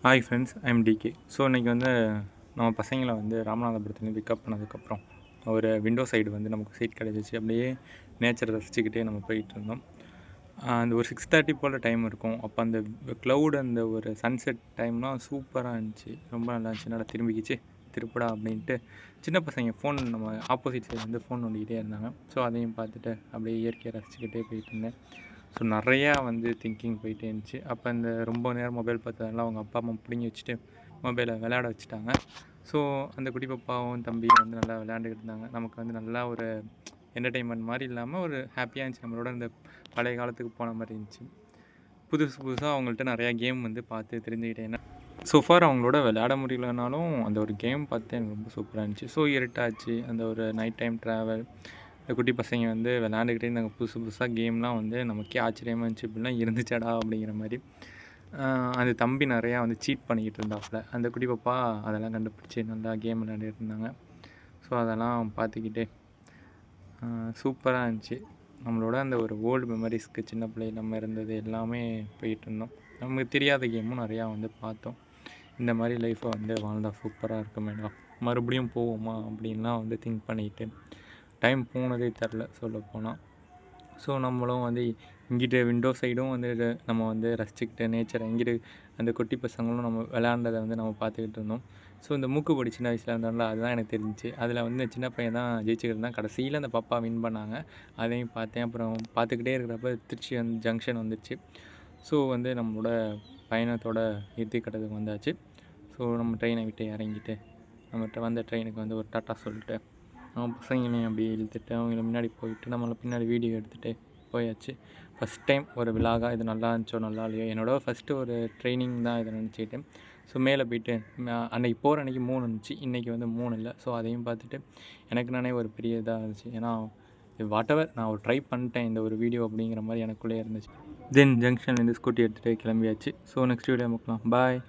Hi friends, I'm DK. So இன்றைக்கி வந்து நம்ம பசங்களை வந்து ராமநாதபுரத்துலேருந்து பிக்கப் பண்ணதுக்கப்புறம் ஒரு விண்டோ சைடு வந்து நமக்கு சீட் கிடச்சிச்சு. அப்படியே நேச்சரை ரசிச்சுக்கிட்டே நம்ம போயிட்டுருந்தோம். அந்த ஒரு 6:30 போல் டைம் இருக்கும். அப்போ அந்த க்ளவுட் அந்த ஒரு சன்செட் டைம்லாம் சூப்பராக இருந்துச்சு. ரொம்ப நல்லா இருந்துச்சு. நல்லா திரும்பிக்கிச்சு திருப்படா அப்படின்ட்டு சின்ன பசங்க ஃபோன் நம்ம ஆப்போசிட் சைடு வந்து ஃபோன் நோண்டிக்கிட்டே இருந்தாங்க. ஸோ அதையும் பார்த்துட்டு அப்படியே இயற்கையை ரசிச்சுக்கிட்டே போயிட்டு இருந்தேன். ஸோ நிறையா வந்து திங்கிங் போயிட்டே இருந்துச்சு. அப்போ இந்த ரொம்ப நேரம் மொபைல் பார்த்ததுனால அவங்க அப்பா அம்மா பிடுங்கி வச்சுட்டு மொபைலை விளையாட வச்சுட்டாங்க. ஸோ அந்த குட்டி பாப்பாவும் தம்பியும் வந்து நல்லா விளையாண்டுக்கிட்டு இருந்தாங்க. நமக்கு வந்து நல்லா ஒரு என்டர்டெயின்மெண்ட் மாதிரி இல்லாமல் ஒரு ஹாப்பியாக இருந்துச்சு. நம்மளோட இந்த பழைய காலத்துக்கு போன மாதிரி இருந்துச்சு. புதுசு புதுசாக அவங்கள்ட்ட நிறையா கேம் வந்து பார்த்து தெரிஞ்சுக்கிட்டேன். ஃபார் அவங்களோட விளையாட முடியலனாலும் அந்த ஒரு கேம் பார்த்து எனக்கு ரொம்ப சூப்பராக இருந்துச்சு. ஸோ இருட்டாச்சு, அந்த ஒரு நைட் டைம் ட்ராவல், இந்த குட்டி பசங்க வந்து விளையாண்டுக்கிட்டே இருந்தாங்க. புதுசு புதுசாக கேம்லாம் வந்து நமக்கே ஆச்சரியமாக இருந்துச்சு. இப்படிலாம் இருந்துச்சாடா அப்படிங்கிற மாதிரி. அந்த தம்பி நிறையா வந்து சீட் பண்ணிக்கிட்டு இருந்தாப்புல. அந்த குட்டி பாப்பா அதெல்லாம் கண்டுபிடிச்சி நல்லா கேம் விளையாண்டுட்டு இருந்தாங்க. ஸோ அதெல்லாம் பார்த்துக்கிட்டே சூப்பராக இருந்துச்சு. நம்மளோட அந்த ஒரு ஓல்டு மெமரிஸ்க்கு சின்ன பிள்ளையில் நம்ம இருந்தது எல்லாமே போயிட்டுருந்தோம். நமக்கு தெரியாத கேமும் நிறையா வந்து பார்த்தோம். இந்த மாதிரி லைஃப்பை வந்து வாழ்ந்தால் சூப்பராக இருக்குமேடா, மறுபடியும் போவோமா அப்படின்லாம் வந்து திங்க் பண்ணிக்கிட்டு டைம் போனதே தெரில சொல்லப்போனால். ஸோ நம்மளும் வந்து இங்கிட்டு விண்டோ சைடும் வந்து நம்ம வந்து ரசிச்சுக்கிட்டு நேச்சரை இங்கிட்டு அந்த குட்டி பசங்களும் நம்ம விளையாண்டதை வந்து நம்ம பார்த்துக்கிட்டு இருந்தோம். ஸோ இந்த மூக்குப்பொடி சின்ன வயசில் இருந்தாலும் அதுதான் எனக்கு தெரிஞ்சிச்சு. அதில் வந்து சின்ன பையன் தான் ஜெயிச்சுக்கிட்டு இருந்தான். கடைசியில் அந்த பாப்பா வின் பண்ணாங்க. அதையும் பார்த்தேன். அப்புறம் பார்த்துக்கிட்டே இருக்கிறப்ப திருச்சி ஜங்ஷன் வந்துடுச்சு. ஸோ வந்து நம்மளோட பயணத்தோட இறுதிக்கட்டத்துக்கு வந்தாச்சு. ஸோ நம்ம ட்ரெயினை விட்டு இறங்கிட்டு நம்மகிட்ட வந்த ட்ரெயினுக்கு வந்து ஒரு டாட்டா சொல்லிட்டு அவன் பசங்களையும் அப்படியே இழுத்துட்டு அவங்கள முன்னாடி போயிட்டு நம்மளை பின்னாடி வீடியோ எடுத்துகிட்டு போயாச்சு. ஃபஸ்ட் டைம் ஒரு விலாகாக இது நல்லா இருந்துச்சோ நல்லா இல்லையோ, என்னோட ஃபஸ்ட்டு ஒரு ட்ரைனிங் தான் இதை நினச்சிக்கிட்டேன். ஸோ மேலே போயிட்டு அன்றைக்கி போகிற அன்றைக்கி 3 இருந்துச்சு, இன்றைக்கி வந்து 3 இல்லை. ஸோ அதையும் பார்த்துட்டு எனக்கு நானே ஒரு பெரிய இதாக இருந்துச்சு. ஏன்னா வாட்டெவர் நான் ஒரு ட்ரை பண்ணிட்டேன் இந்த ஒரு வீடியோ அப்படிங்கிற மாதிரி எனக்குள்ளே இருந்துச்சு. தென் ஜங்ஷன்லேருந்து ஸ்கூட்டி எடுத்துகிட்டு கிளம்பியாச்சு. ஸோ நெக்ஸ்ட் வீடியோ பார்க்கலாம். பாய்.